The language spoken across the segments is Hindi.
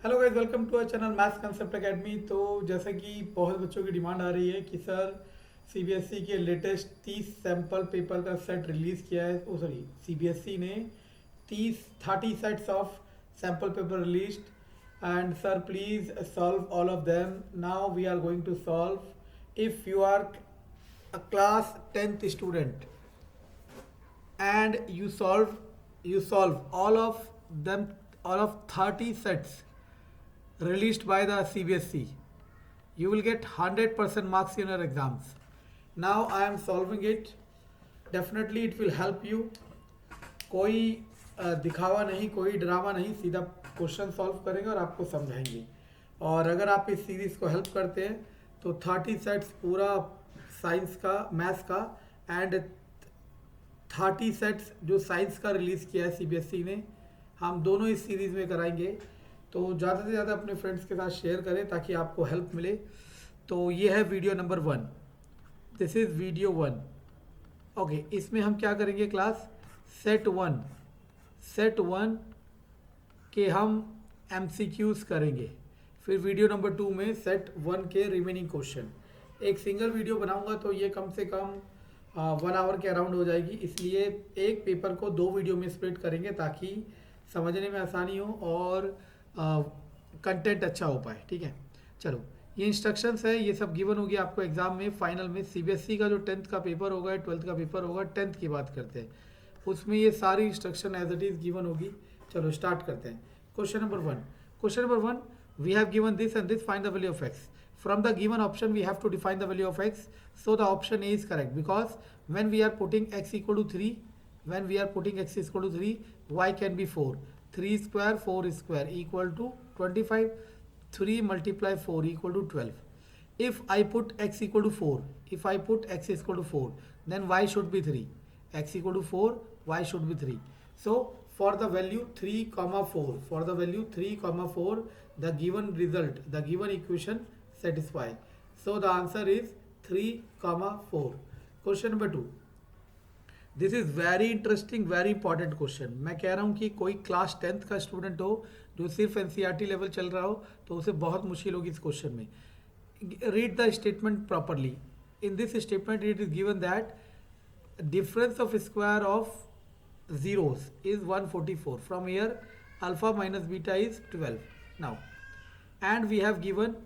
Hello guys, welcome to our channel maths concept academy. तो जैसा कि बहुत बच्चों की डिमांड आ रही है कि सर सीबीएसई के लेटेस्ट 30 सैम्पल पेपर का सेट रिलीज़ किया है। ओ सॉरी, सीबीएसई ने 30 sets of sample paper released and sir please solve all of them. Now we are going to solve. If you are a class 10th student and you solve all of 30 sets released by the CBSE, you will get 100% marks in your exams. Now I am solving it. Definitely it will help you. कोई दिखावा नहीं, कोई ड्रामा नहीं, सीधा क्वेश्चन सॉल्व करेंगे और आपको समझाएंगे। और अगर आप इस सीरीज़ को हेल्प करते हैं तो 30 सेट्स पूरा साइंस का, मैथ्स का एंड 30 सेट्स जो साइंस का रिलीज़ किया है सीबीएसई ने, हम दोनों इस सीरीज़ में कराएंगे। तो ज़्यादा से ज़्यादा अपने फ्रेंड्स के साथ शेयर करें ताकि आपको हेल्प मिले। तो ये है video number 1। This is video 1। Okay, इसमें हम क्या करेंगे क्लास? सेट वन के हम MCQs करेंगे। फिर वीडियो नंबर 2 में सेट 1 के रिमेनिंग क्वेश्चन। एक सिंगल वीडियो बनाऊंगा तो ये कम से कम 1 आवर के अराउंड हो जाएगी, इसलिए एक पेपर को 2 वीडियो में स्प्लिट करेंगे ताकि समझने में आसानी हो और कंटेंट अच्छा हो पाए। ठीक है, चलो ये इंस्ट्रक्शंस है, ये सब गिवन होगी आपको एग्जाम में, फाइनल में। सीबीएसई का जो 10th का पेपर होगा, 12th का पेपर होगा, 10th की बात करते हैं, उसमें ये सारी instruction as it is given होगी। चलो स्टार्ट करते हैं। Question number 1, we have given this and this, find the value of x. From the given option we have to define the value of x, so the option A is correct because when we are putting x equal to 3, y can be 4, 3 square 4 square equal to 25, 3 multiply 4 equal to 12. If I put x equal to 4, then y should be 3. X equal to 4, y should be 3. So for the value 3 comma 4, the given result, the given equation satisfy. So the answer is 3 comma 4. Question number 2. This is very interesting, very important question. मैं कह रहा हूँ कि कोई क्लास 10th का स्टूडेंट हो जो सिर्फ एनसीईआरटी लेवल चल रहा हो तो उसे बहुत मुश्किल होगी इस क्वेश्चन में। Read the statement properly. In this statement it is given that difference of square of zeros is 144. From here alpha minus beta is 12. Now and we have given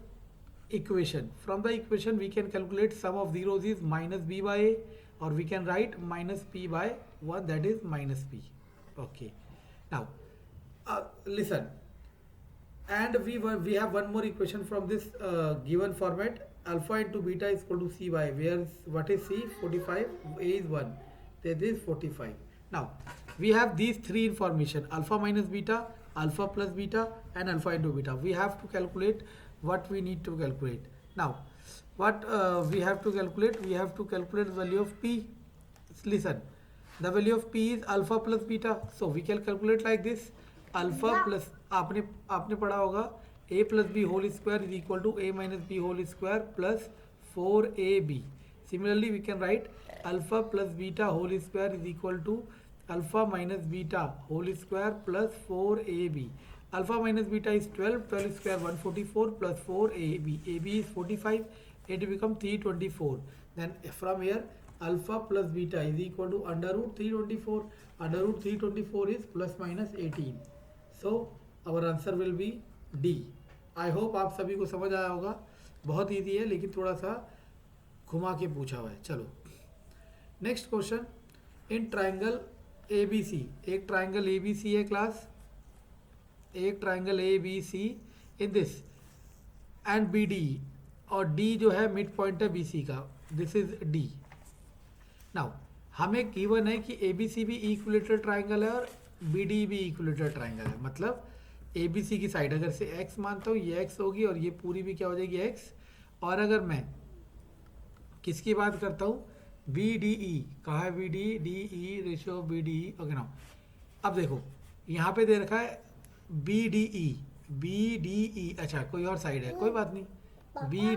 equation. From the equation we can calculate sum of zeros is minus b by a, or we can write minus p by 1, that is minus p. Okay, now listen, and we have one more equation from this given format. Alpha into beta is equal to c by, where what is c? 45, a is 1, that is 45. Now we have these three information: alpha minus beta, alpha plus beta, and alpha into beta. We have to calculate what we need to calculate. Now what we have to calculate? We have to calculate the value of p. Listen, the value of p is alpha plus beta, so we can calculate like this. Alpha plus, आपने पढ़ा होगा a plus b whole square is equal to a minus b whole square plus 4ab. Similarly we can write alpha plus beta whole square is equal to alpha minus beta whole square plus 4ab. Alpha minus beta is 12, 12 square 144 plus 4ab, ab is 45, it become 324. Then from here alpha plus beta is equal to under root 324. Under root 324 is plus minus 18. So our answer will be D. I hope आप सभी को समझ आया होगा। बहुत ईजी है लेकिन थोड़ा सा घुमा के पूछा हुआ है। चलो next question. In triangle A B C, एक ट्राइंगल ए बी सी है क्लास, एक triangle A B C in this and B D, और डी जो है मिड पॉइंट है बी सी का, दिस इज डी। नाउ हमें गिवन है कि ए बी सी भी इक्विलेटरल ट्राइंगल है और बी डी भी इक्विलेटरल ट्राइंगल है। मतलब ए बी सी की साइड अगर से x मानता हूँ ये x होगी और ये पूरी भी क्या हो जाएगी x। और अगर मैं किसकी बात करता हूँ, बी डी ई, कहाँ है B D E ratio B D E. Okay now अब देखो यहाँ पे दे रखा है बी डी ई, अच्छा कोई और साइड है, कोई बात नहीं, बी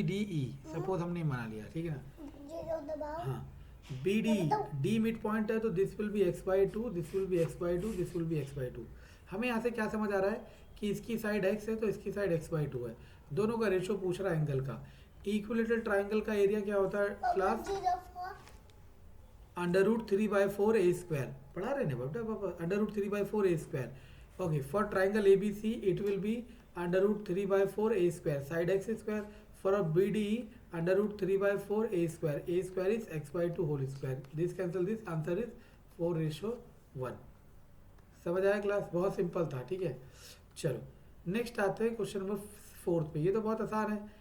डी ई सपोज हमने मान लिया, ठीक है ना। हाँ बी डी मिड पॉइंट है तो this will be x by to, this will be x by to, this will be x by to. हमें यहाँ से क्या समझ आ रहा है कि इसकी साइड एक्स है तो इसकी साइड एक्स बाई टू है। दोनों का रेशो पूछ रहा है एंगल का। इक्विलेटरल ट्राइंगल का एरिया क्या होता है class? Under root 3/4 A square. पढ़ा रहे ना पापा? Under root 3/4 A square. Okay, for triangle A B C it will be under root 3/4 A square, side x square. For A B D under root 3/4 A square, A square is x by two whole square. This cancel this, answer is 4:1। समझ आया क्लास? बहुत सिंपल था, ठीक है। चलो नेक्स्ट आते हैं क्वेश्चन नंबर 4 पे। ये तो बहुत आसान है।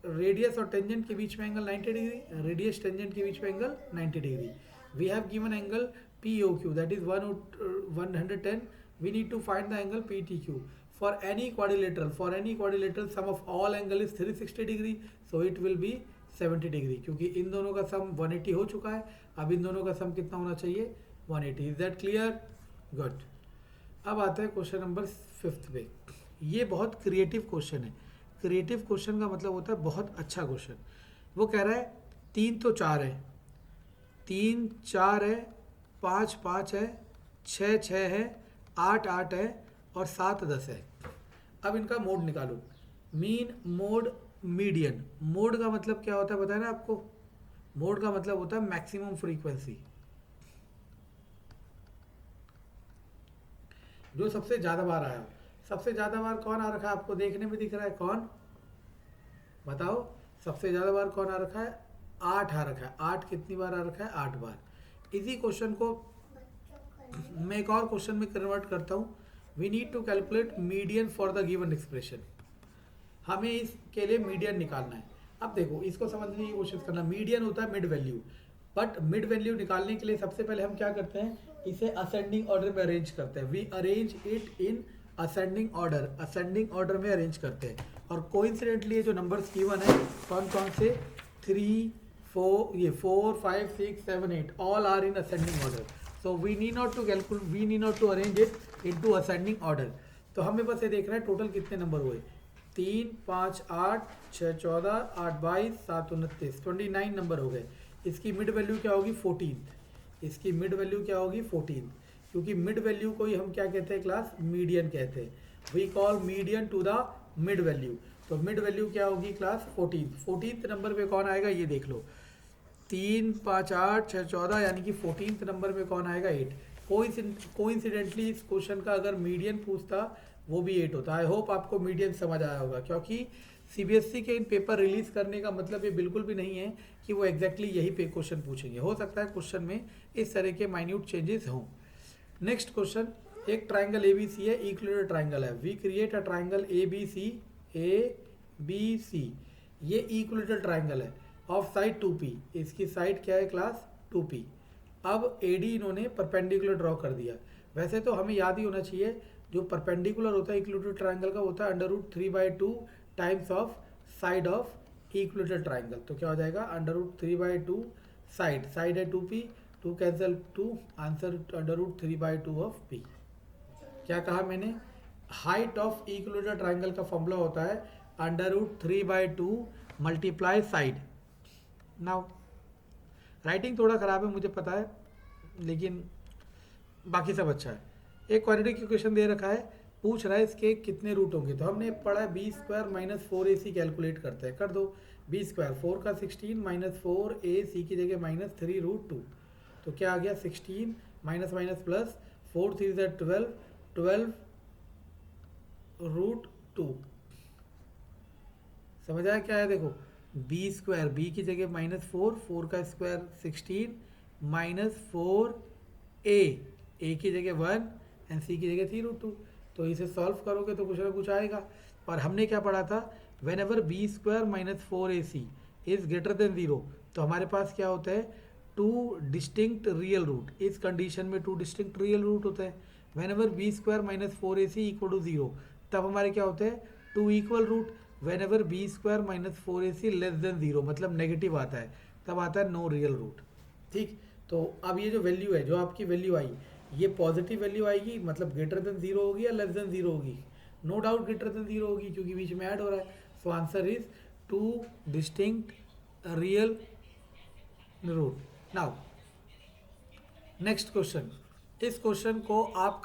रेडियस और टेंजेंट के बीच में एंगल 90 डिग्री, रेडियस टेंजेंट के बीच में एंगल 90 डिग्री। We have given angle POQ that is 110. We need to find the angle PTQ. For any quadrilateral sum of all angle is 360 degree, so it will be 70 degree। क्योंकि इन दोनों का सम 180 हो चुका है, अब इन दोनों का सम कितना होना चाहिए? 180। Is that clear? गुड। अब आते हैं क्वेश्चन नंबर 5 पे। ये बहुत क्रिएटिव क्वेश्चन है। क्रिएटिव क्वेश्चन का मतलब होता है बहुत अच्छा क्वेश्चन। वो कह रहा है 3 तो 4 है, 3 4 है, 5 5 है, 6 6 है, 8 8 है और 7 10 है। अब इनका मोड निकालो। Mean, mode, median. मोड का मतलब क्या होता है बताया ना आपको? मोड का मतलब होता है मैक्सिमम फ्रीक्वेंसी, जो सबसे ज्यादा बार आया। सबसे ज्यादा बार कौन आ रखा है आपको देखने में दिख रहा है? कौन बताओ? सबसे ज्यादा बार कौन आ रखा है? 8 आ रखा है। 8 कितनी बार आ रखा है? 8 बार। इसी क्वेश्चन को मैं एक और क्वेश्चन में कन्वर्ट करता हूँ। We need to calculate median for the given expression. हमें इसके लिए मीडियन निकालना है। अब देखो, इसको समझने की कोशिश करना। मीडियन होता है mid value, but mid value निकालने के लिए सबसे पहले हम क्या करते हैं? इसे असेंडिंग ऑर्डर में अरेंज करते हैं। We arrange it in ascending order, ascending order में अरेंज करते हैं। और कोइंसिडेंटली ये जो नंबर्स गिवन है कौन कौन से? 3 4, ये 4 5 6 7 8 all are in ascending order. So we need not to calculate, we need not to arrange it into ascending order. तो हमें बस ये देखना है टोटल कितने नंबर हुए। 3 5 8 6 14 8 22 7 29, 29 नंबर हो गए। इसकी मिड वैल्यू क्या होगी? 14। इसकी मिड वैल्यू क्या होगी? 14। क्योंकि मिड वैल्यू को ही हम क्या कहते हैं क्लास? मीडियन कहते हैं। We call median to the mid value. तो मिड वैल्यू क्या होगी क्लास? 14। 14th नंबर पे कौन आएगा ये देख लो। 3 5 8 6 14 यानी कि 14th नंबर पे कौन आएगा? 8। कोइंसिडेंटली इस क्वेश्चन का अगर मीडियन पूछता वो भी 8 होता। आई होप आपको मीडियन समझ आया होगा, क्योंकि सीबीएसई के इन पेपर रिलीज करने का मतलब ये बिल्कुल भी नहीं है कि वो एग्जैक्टली यही पे क्वेश्चन पूछेंगे। हो सकता है क्वेश्चन में इस तरह के माइन्यूट चेंजेस हों। नेक्स्ट क्वेश्चन, एक ट्राइंगल ABC है, इक्विलेटरल ट्राइंगल है। We create a triangle ABC, ABC। ये इक्विलेटरल ट्राइंगल है ऑफ साइड 2P। इसकी साइड क्या है क्लास? 2P। अब AD इन्होंने परपेंडिकुलर ड्रॉ कर दिया। वैसे तो हमें याद ही होना चाहिए जो परपेंडिकुलर होता है इक्विलेटरल ट्राइंगल का होता है under root 3/2 times of side of equilateral triangle. तो क्या हो जाएगा? अंडर रूट 3/2 साइड, साइड है 2P, 2 cancel 2, answer under root 3/2 of P। क्या कहा मैंने? हाइट ऑफ इक्विलेटरल ट्राइंगल का फॉर्मूला होता है under root 3/2 multiply side. Now writing थोड़ा ख़राब है मुझे पता है, लेकिन बाकी सब अच्छा है। एक क्वाड्रेटिक इक्वेशन दे रखा है, पूछ रहा है इसके कितने रूट होंगे। तो हमने पढ़ा है B² - 4AC कैलकुलेट करते हैं। कर दो। B², 4 का 16 - 4AC की जगह -3√2। तो क्या आ गया? 16 माइनस माइनस प्लस 4 3 ज़ा 12, 12√2। समझ आया क्या है? देखो B², B की जगह -4, 4 का स्क्वायर 16 -4A, A की जगह 1 एंड C की जगह 3√2। तो इसे सॉल्व करोगे तो कुछ ना कुछ आएगा। और हमने क्या पढ़ा था? When ever B² - 4AC is greater than 0, तो हमारे पास क्या होता है? 2 डिस्टिंक्ट रियल रूट। इस कंडीशन में 2 डिस्टिंक्ट रियल रूट होते हैं। When ever B² - 4AC equal to 0, तब हमारे क्या होते हैं? 2 equal root. Whenever B² - 4AC less than 0 मतलब नेगेटिव आता है, तब आता है नो रियल रूट। ठीक, तो अब ये जो वैल्यू है, जो आपकी वैल्यू आई, ये पॉजिटिव वैल्यू आएगी, मतलब ग्रेटर देन 0 होगी या लेस देन 0 होगी? नो डाउट ग्रेटर देन 0 होगी, क्योंकि बीच में ऐड हो रहा है। So answer is 2 distinct real root. Now next question, इस क्वेश्चन को आप